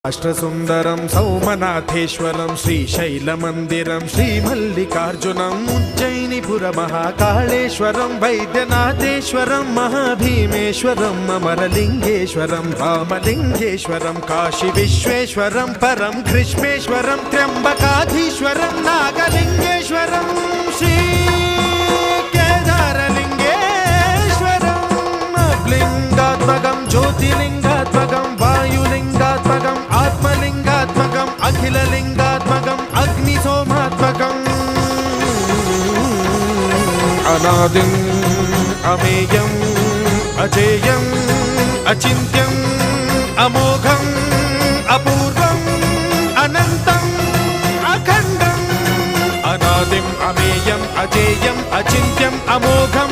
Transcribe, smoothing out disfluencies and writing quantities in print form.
అష్టసుందరం సౌమనాథేశ్వరం శ్రీశైలమందిరం శ్రీమల్లికార్జునం ఉజ్జయినిపుర మహాకాళేశ్వరం వైద్యనాథేశ్వరం మహాభీమేశ్వరం అమరలింగేశ్వరం రామలింగేశ్వరం కాశీ విశ్వేశ్వరం పరం కృష్ణేశ్వరం త్ర్యంబకాధీశ్వరం నాగలింగేశ్వరం శ్రీ కేదారలింగేశ్వరం లింగాత్మకం జ్యోతిలింగాత్మకం వాయులింగాత్మకం ఆత్మలింగాత్మకం అఖిలలింగాత్మకం అగ్నిసోమాత్మకం అనాదిం అమేయం అజేయం అచింత్యం అమోఘం అపూర్వం అనంతం అఖండం అనాదిం అమేయం అజేయం అచింత్యం అమోఘం